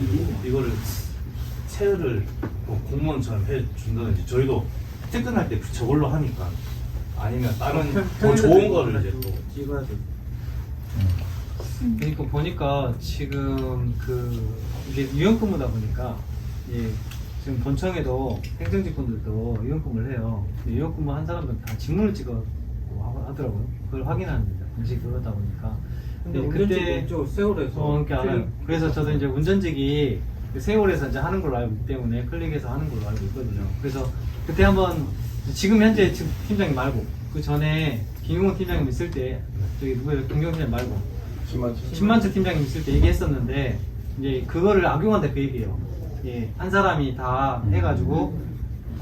이거를 세월을 뭐 공무원처럼 해준다든지 저희도 퇴근할 때 저걸로 하니까 아니면 다른 더 좋은 거를 이제 또 찍어야 돼. 그러니까 보니까 지금 이게 유연근무다 보니까 지금 본청에도 행정직분들도 유연근무를 해요. 유연근무 한 사람들은 다 직무를 찍어 하더라고요. 그걸 확인하는 방식이 그러다 보니까. 근데 그때 세월에서 그러니까 알아요. 그래서 저도 이제 운전직이 세월에서 이제 하는 걸로 알고 있기 때문에 클릭해서 하는 걸로 알고 있거든요. 그래서 그때 한번 지금 현재 지금 팀장님 말고 그 전에 김용훈 팀장님 있을 때 저기 누구예요? 김경훈 팀장 말고 신만철 팀장님 있을 때 얘기했었는데 이제 그거를 악용한다 그 얘기예요. 예, 한 사람이 다 해가지고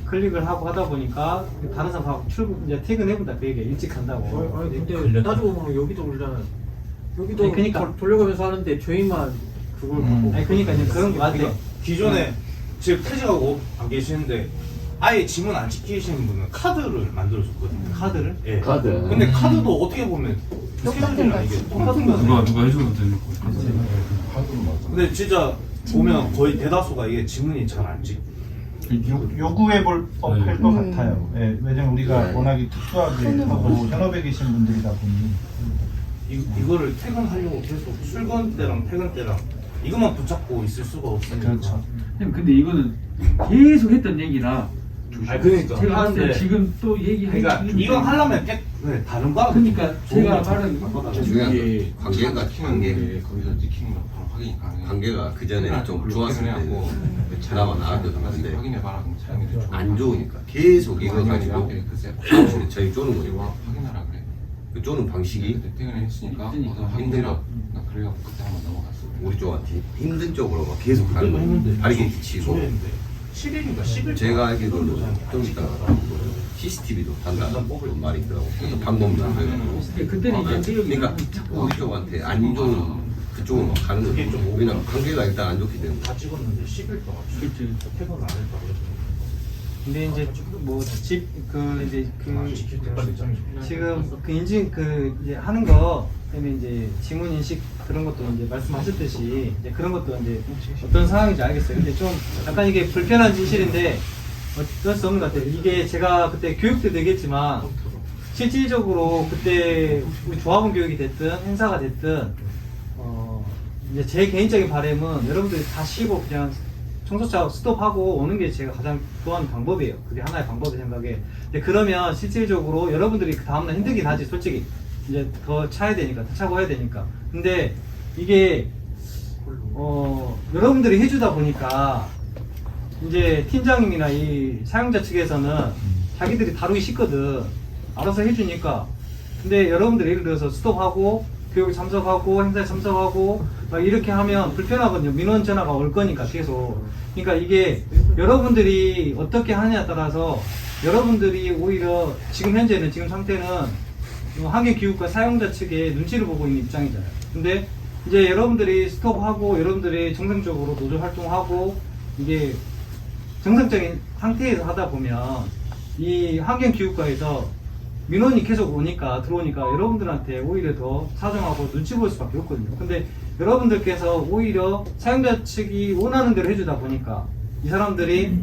클릭을 하고 하다 보니까 다른 사람 다 이제 퇴근해본다 그 얘기예요. 일찍 간다고. 아니 근데 따지고 보면 여기도 그러잖아요. 여기도 아니, 그러니까. 돌려가면서 하는데 저희만 그걸 갖고 아니 그러니까 이제 그런 게 맞아요. 그러니까 기존에 지금 퇴직하고 안 계시는데 아예 지문 안 지키시는 분은 카드를 만들어줬거든요. 카드를? 예. 카드. 근데 카드도 어떻게 보면 세월이랑 이게 똑같은 거잖아요. 누가 해줘도 되는 거. 근데 진짜 보면 거의 대다수가 이게 지문이 잘 안 찍. 요구해 볼 법할 것 같아요. 예, 왜냐면 우리가 네. 워낙에 특수하게 하고 현업에 계신 분들이다 보니 이거를 퇴근하려고 계속 출근 때랑 퇴근 때랑 이것만 붙잡고 있을 수가 없으니까. 그렇죠. 근데 이거는 계속 했던 얘기라 아 그러니까. 제가 봤을 때 하는데 지금 또 얘기하기 그러니까 이거 하려면 다른 거 그러니까 제가 말은 중요한 이게 건 관계가 관계. 거기서 찍히는 거 바로 확인이 가능해요. 관계가 그 전에 좀 좋았을 때 전화가 나왔거든. 근데 확인해봐라. 그럼 사용이 좀 안 좋으니까 계속 이거 가지고 사무실에 저희 쪼는 거예요. 확인하라 그래. 그 쪼는 방식이 그때 퇴근을 했으니까 힘드니까. 힘들어. 나 그래갖고 그때 한번 넘어갔어. 우리 쪽한테 힘든 쪽으로 막 계속 가는 거예요. 다리게 끼치고 10일인가 10일 제가 알기로는 좀 이따가 CCTV도 단다는 말이 있더라고. 그래서 방법도 그래가지고 그때는 이제 그러니까 우리 쪽한테 안 좋은 그쪽으로 막 가는 거죠. 왜냐면 관계가 일단 안 좋게 되는 다 거예요. 찍었는데 10일 동안 퇴근 안 했다고 그러더라고요. 근데 이제 뭐 집 그 이제 그 지킬 때까지 있잖아요. 지금 그 인증 그 이제 하는 거 때문에 이제 지문 인식 그런 것도 이제 말씀하셨듯이 이제 그런 것도 이제 어떤 상황인지 알겠어요. 근데 좀 약간 이게 불편한 진실인데 어쩔 수 없는 것 같아요. 이게 제가 그때 교육 때도 얘기했지만 실질적으로 그때 우리 조합원 교육이 됐든 행사가 됐든 이제 제 개인적인 바람은 여러분들이 다 쉬고 그냥 청소차 스톱하고 오는 게 제가 가장 좋아하는 방법이에요. 그게 하나의 방법이 생각에. 근데 그러면 실질적으로 여러분들이 그 다음날 힘들긴 하지, 솔직히. 이제 더 차야 되니까, 더 차고 해야 되니까. 근데 이게, 여러분들이 해주다 보니까, 이제 팀장님이나 이 사용자 측에서는 자기들이 다루기 쉽거든. 알아서 해주니까. 근데 여러분들이 예를 들어서 스톱하고, 교육에 참석하고, 행사에 참석하고, 막 이렇게 하면 불편하거든요. 민원 전화가 올 거니까 계속. 그러니까 이게 여러분들이 어떻게 하느냐에 따라서 여러분들이 오히려 지금 현재는, 지금 상태는 환경기후과 사용자 측의 눈치를 보고 있는 입장이잖아요. 근데 이제 여러분들이 스톱하고 여러분들이 정상적으로 노조 활동하고 이게 정상적인 상태에서 하다 보면 이 환경기후과에서 민원이 계속 오니까 들어오니까 여러분들한테 오히려 더 사정하고 눈치 볼 수밖에 없거든요. 근데 여러분들께서 오히려 사용자 측이 원하는 대로 해주다 보니까 이 사람들이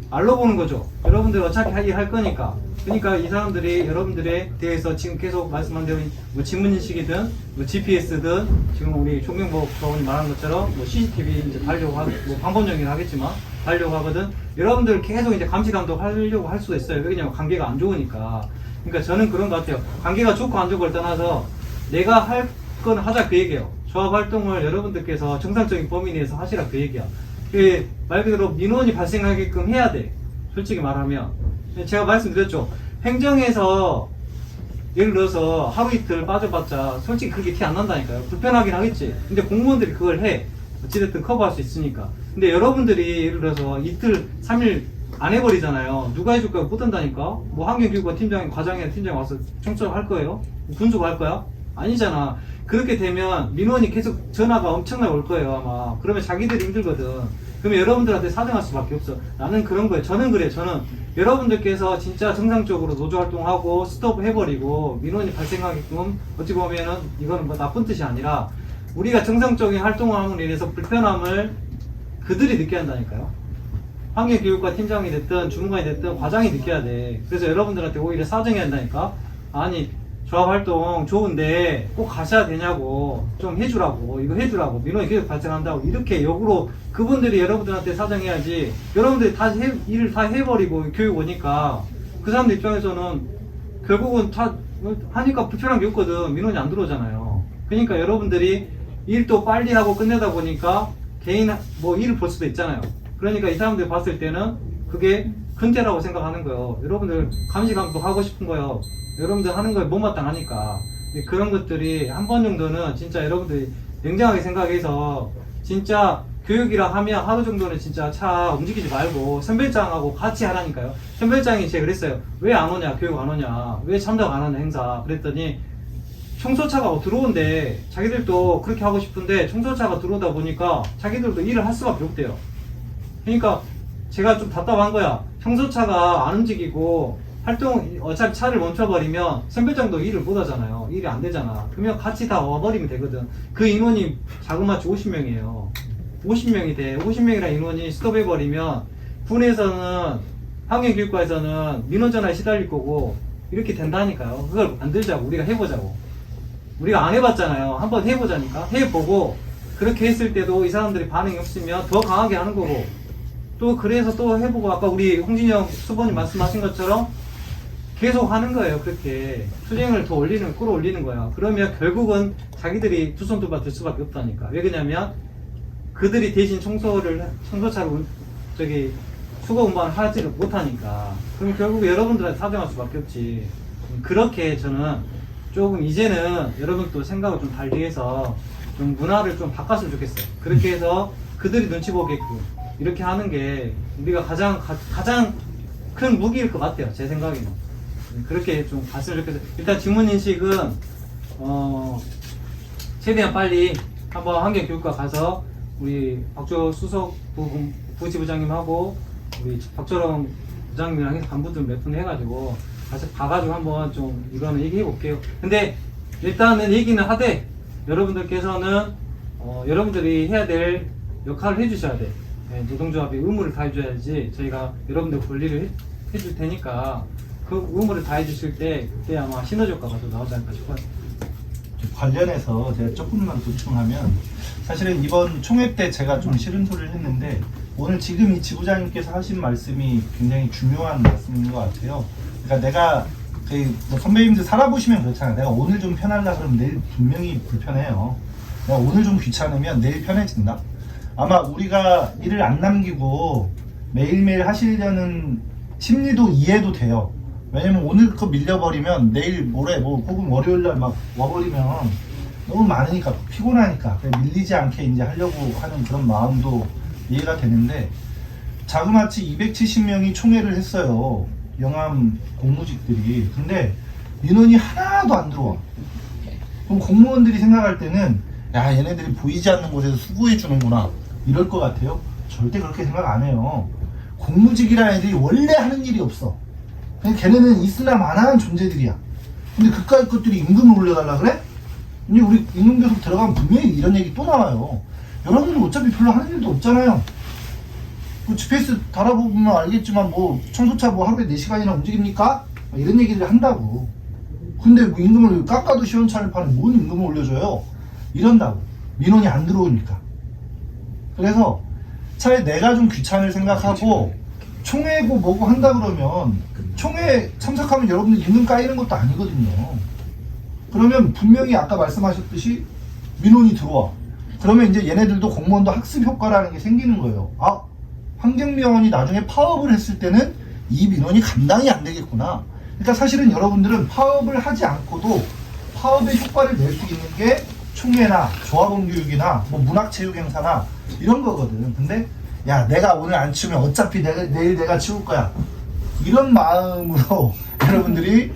알로 보는 거죠. 여러분들 어차피 할 거니까. 그러니까 이 사람들이 여러분들에 대해서 지금 계속 말씀한 대로 뭐 지문인식이든 뭐 GPS든 지금 우리 총경복 조원이 말한 것처럼 뭐 CCTV 이제 달려고 뭐 방법적이긴 하겠지만 하려고 하거든. 여러분들 계속 이제 감시 감독 하려고 할 수도 있어요. 왜냐면 관계가 안 좋으니까. 그러니까 저는 그런 것 같아요. 관계가 좋고 안 좋고를 떠나서 내가 할 건 하자 그 얘기예요. 조합 활동을 여러분들께서 정상적인 범위 내에서 하시라 그 얘기야. 말 그대로 민원이 발생하게끔 해야 돼. 솔직히 말하면. 제가 말씀드렸죠. 행정에서 예를 들어서 하루 이틀 빠져봤자 솔직히 그렇게 티 안 난다니까요. 불편하긴 하겠지. 근데 공무원들이 그걸 해. 어찌됐든 커버할 수 있으니까. 근데 여러분들이 예를 들어서 이틀, 3일 안 해버리잖아요. 누가 해줄까요? 못 한다니까? 뭐 환경교육과 팀장이, 과장이나 팀장이 와서 청소할 거예요? 군수가 할 거야? 아니잖아. 그렇게 되면 민원이 계속 전화가 엄청나게 올 거예요, 아마. 그러면 자기들이 힘들거든. 그러면 여러분들한테 사정할 수밖에 없어. 나는 그런 거예요. 저는 그래. 저는 여러분들께서 진짜 정상적으로 노조 활동하고 스톱 해버리고 민원이 발생하게끔 어찌 보면은 이거는 뭐 나쁜 뜻이 아니라 우리가 정상적인 활동을 함으로 인해서 불편함을 그들이 느껴야 한다니까요. 환경교육과 팀장이 됐든 주무관이 됐든 과장이 느껴야 돼. 그래서 여러분들한테 오히려 사정해야 한다니까. 아니 조합활동 좋은데 꼭 가셔야 되냐고, 좀 해주라고, 이거 해주라고, 민원이 계속 발생한다고 이렇게 역으로 그분들이 여러분들한테 사정해야지. 여러분들이 다 일을 다 해버리고 교육 오니까 그 사람들 입장에서는 결국은 다 하니까 불편한 게 없거든. 민원이 안 들어오잖아요. 그러니까 여러분들이 일도 빨리 하고 끝내다 보니까 개인 뭐 일을 볼 수도 있잖아요. 그러니까 이 사람들이 봤을 때는 그게 근태라고 생각하는 거예요. 여러분들 감시 감독 하고 싶은 거예요. 여러분들 하는 거에 못마땅하니까. 그런 것들이 한 번 정도는 진짜 여러분들이 냉정하게 생각해서 진짜 교육이라 하면 하루 정도는 진짜 차 움직이지 말고 선별장하고 같이 하라니까요. 선별장이 제가 그랬어요. 왜 안 오냐, 교육 안 오냐, 왜 참석 안 하는 행사. 그랬더니 청소차가 들어온대. 자기들도 그렇게 하고 싶은데 청소차가 들어오다 보니까 자기들도 일을 할 수밖에 없대요. 그러니까 제가 좀 답답한 거야. 청소차가 안 움직이고 활동, 어차피 차를 멈춰버리면 선별장도 일을 못 하잖아요. 일이 안 되잖아. 그러면 같이 다 와버리면 되거든. 그 인원이 자그마치 50명이에요. 50명이 돼. 50명이라는 인원이 스톱해버리면 군에서는, 환경교육과에서는 민원전화에 시달릴 거고 이렇게 된다니까요. 그걸 만들자고. 우리가 해보자고. 우리가 안 해봤잖아요. 한번 해보자니까. 해보고 그렇게 했을 때도 이 사람들이 반응이 없으면 더 강하게 하는 거고, 또 그래서 또 해보고 아까 우리 홍진영 수보님 말씀하신 것처럼 계속 하는 거예요. 그렇게 수령을 더 올리는, 끌어올리는 거야. 그러면 결국은 자기들이 두 손 두 발 들 수밖에 없다니까. 왜 그러냐면 그들이 대신 청소차를 수거 운반을 하지를 못하니까. 그럼 결국 여러분들한테 사정할 수밖에 없지. 그렇게 저는 조금 이제는 여러분도 생각을 좀 달리해서 좀 문화를 좀 바꿨으면 좋겠어요. 그렇게 해서 그들이 눈치 보게끔 이렇게 하는 게 우리가 가장 큰 무기일 것 같아요. 제 생각에는. 그렇게 좀 갔으면 좋겠어요. 일단 지문인식은 최대한 빨리 한번 환경교육과 가서 우리 박조 수석 부지부장님하고 우리 박조롱 부장님이랑 해서 간부들 몇 분 해가지고 가가지고 한번 좀 이거는 얘기해 볼게요. 근데 일단은 얘기는 하되 여러분들께서는 여러분들이 해야 될 역할을 해주셔야 돼. 노동조합이 의무를 다해줘야지 저희가 여러분들 권리를 해줄 테니까 그 의무를 다해주실 때 그때 아마 시너지 효과가 더 나오지 않을까 싶어요. 관련해서 제가 조금만 보충하면, 사실은 이번 총회 때 제가 좀 싫은 소리를 했는데 오늘 지금 이 지부장님께서 하신 말씀이 굉장히 중요한 말씀인 것 같아요. 그러니까 내가 뭐 선배님들 살아보시면 그렇잖아요. 내가 오늘 좀 편하려 그러면 내일 분명히 불편해요. 내가 오늘 좀 귀찮으면 내일 편해진다. 아마 우리가 일을 안 남기고 매일매일 하시려는 심리도 이해도 돼요. 왜냐면 오늘 거 밀려버리면 내일 모레 혹은 월요일날 막 와버리면 너무 많으니까 피곤하니까 밀리지 않게 이제 하려고 하는 그런 마음도 이해가 되는데, 자그마치 270명이 총회를 했어요. 영암 공무직들이. 근데 민원이 하나도 안 들어와. 그럼 공무원들이 생각할 때는 야, 얘네들이 보이지 않는 곳에서 수고해 주는구나 이럴 것 같아요. 절대 그렇게 생각 안 해요. 공무직이라는 애들이 원래 하는 일이 없어. 그냥 걔네는 있으나 마나한 존재들이야. 근데 그까이 것들이 임금을 올려달라 그래? 이제 우리 임금교섭 들어가면 분명히 이런 얘기 또 나와요. 여러분들 어차피 별로 하는 일도 없잖아요. 뭐 GPS 달아보면 알겠지만 뭐 청소차 뭐 하루에 4시간이나 움직입니까? 이런 얘기를 한다고. 근데 뭐 임금을 깎아도 시원찮을 판에 뭔 임금을 올려줘요? 이런다고. 민원이 안 들어오니까. 그래서 차라리 내가 좀 귀찮을 생각하고 총회고 뭐고 한다 그러면 총회 참석하면 여러분들 임금 까이는 것도 아니거든요. 그러면 분명히 아까 말씀하셨듯이 민원이 들어와. 그러면 이제 얘네들도 공무원도 학습 효과라는 게 생기는 거예요. 아, 환경미화원이 나중에 파업을 했을 때는 이 민원이 감당이 안 되겠구나. 그러니까 사실은 여러분들은 파업을 하지 않고도 파업의 효과를 낼 수 있는 게 총회나 조합원 교육이나 뭐 문학체육 행사나 이런 거거든. 근데 야, 내가 오늘 안 치우면 어차피 내일 내가 치울 거야. 이런 마음으로 여러분들이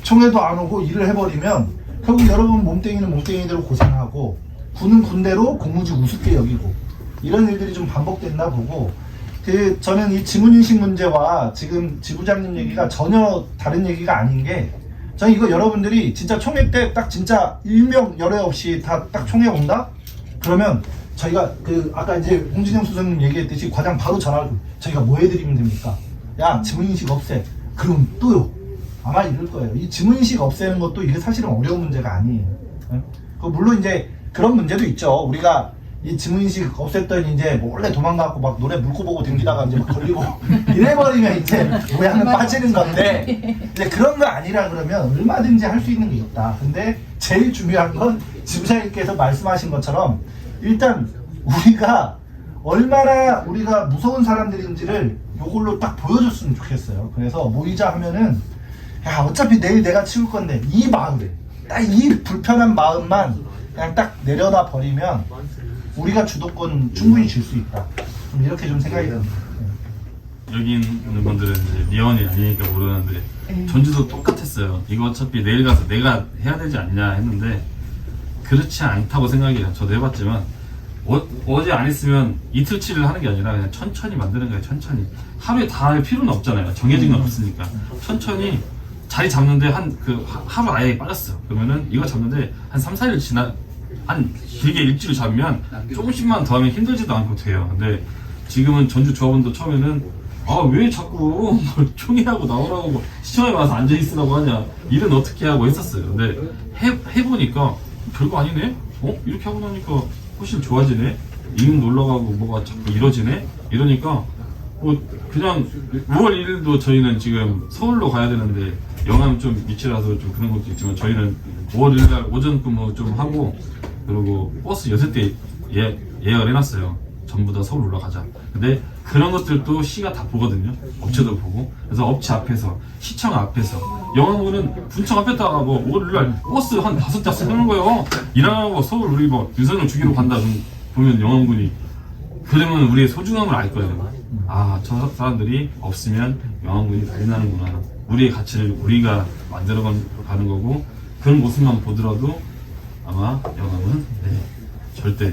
총회도 안 오고 일을 해버리면 결국 여러분 몸뚱이는 몸뚱이대로 고생하고 군은 군대로 공무주 우습게 여기고 이런 일들이 좀 반복됐나 보고 저는 이 지문인식 문제와 지금 지부장님 얘기가 전혀 다른 얘기가 아닌 게 저는 이거 여러분들이 진짜 총회 때 딱 진짜 일명 열애 없이 다 딱 총회 온다? 그러면 저희가 아까 이제 홍진영 수석님 얘기했듯이 과장 바로 전화를 저희가 뭐 해드리면 됩니까? 야, 지문인식 없애. 그럼 또요. 아마 이럴 거예요. 이 지문인식 없애는 것도 이게 사실은 어려운 문제가 아니에요. 물론 이제 그런 문제도 있죠. 우리가 이 지문인식 없앴더니 이제 몰래 도망가고 막 노래 물고 보고 댕기다가 이제 막 걸리고 이래버리면 이제 모양은 빠지는 건데 이제 그런 거 아니라 그러면 얼마든지 할 수 있는 게 있다. 근데 제일 중요한 건 지부장님께서 말씀하신 것처럼 일단 우리가 얼마나 우리가 무서운 사람들인지를 요걸로 딱 보여줬으면 좋겠어요. 그래서 모이자 하면은 야, 어차피 내일 내가 치울 건데 이 마음에 딱 이 불편한 마음만 그냥 딱 내려다 버리면 우리가 주도권 충분히 줄 수 있다. 이렇게 좀 생각이 듭니다. 여기 있는 분들은 이제 미원이 아니니까 모르는데 전주도 똑같았어요. 이거 어차피 내일 가서 내가 해야 되지 않냐 했는데 그렇지 않다고 생각해요. 저도 해봤지만 어제 안 했으면 이틀치를 하는 게 아니라 그냥 천천히 만드는 거예요. 천천히 하루에 다 할 필요는 없잖아요. 정해진 건 없으니까 천천히 자리 잡는데 하루 아예 빠졌어요. 그러면은 이거 잡는데 한 3, 4일 한 길게 일주일 잡으면 조금씩만 더 하면 힘들지도 않고 돼요. 근데 지금은 전주 조합원도 처음에는 아, 왜 자꾸 총회하고 나오라고 시청에 와서 앉아있으라고 하냐, 일은 어떻게 하고 했었어요. 근데 해보니까 별거 아니네? 이렇게 하고 나니까 훨씬 좋아지네? 임금 놀러가고 뭐가 자꾸 이뤄지네? 이러니까 그냥 5월 1일도 저희는 지금 서울로 가야 되는데 영암 좀 위치라서 좀 그런 것도 있지만 저희는 5월 1일날 오전 근무 좀 하고 그리고 버스 6대 예약을 해놨어요. 전부 다 서울 올라가자. 근데 그런 것들도 시가 다 보거든요. 업체도 보고. 그래서 업체 앞에서, 시청 앞에서, 영암군은 분청 앞에다가 5월 1일날 버스 한 5대 세우는 거예요. 일하고 서울 우리 윤석열 죽이러 간다 좀 보면 영암군이. 그러면 우리의 소중함을 알 거예요. 아, 저 사람들이 없으면 영암군이 난리 나는구나. 우리의 가치를 우리가 만들어 가는 거고, 그런 모습만 보더라도 아마 영암은 절대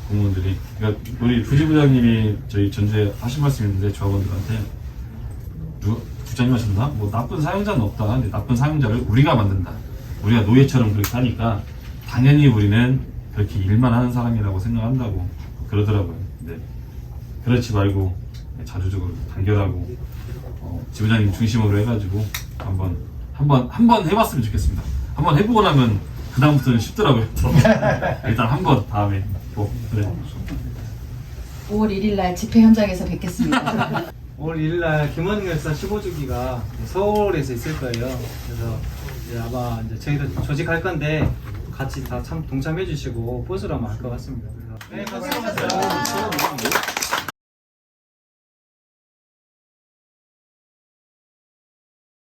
공무원들이, 그러니까 우리 부지부장님이 저희 전주에 하신 말씀이 있는데 조합원들한테 부장님 하셨나? 뭐 나쁜 사용자는 없다. 근데 나쁜 사용자를 우리가 만든다. 우리가 노예처럼 그렇게 하니까 당연히 우리는 그렇게 일만 하는 사람이라고 생각한다고 그러더라고요. 근데 그렇지 말고 자주적으로 단결하고 지부장님 중심으로 해가지고 한번 해봤으면 좋겠습니다. 한번 해보고 나면 그 다음부터는 쉽더라고요. 일단 한번 다음에. 그래. 5월 1일날 집회 현장에서 뵙겠습니다. 5월 1일날 김원경 열사 15주기가 서울에서 있을 거예요. 그래서 이제 아마 이제 저희도 조직할 건데 같이 다 동참해 주시고 버스로 아마 할 것 같습니다. 그래서 네, 감사합니다.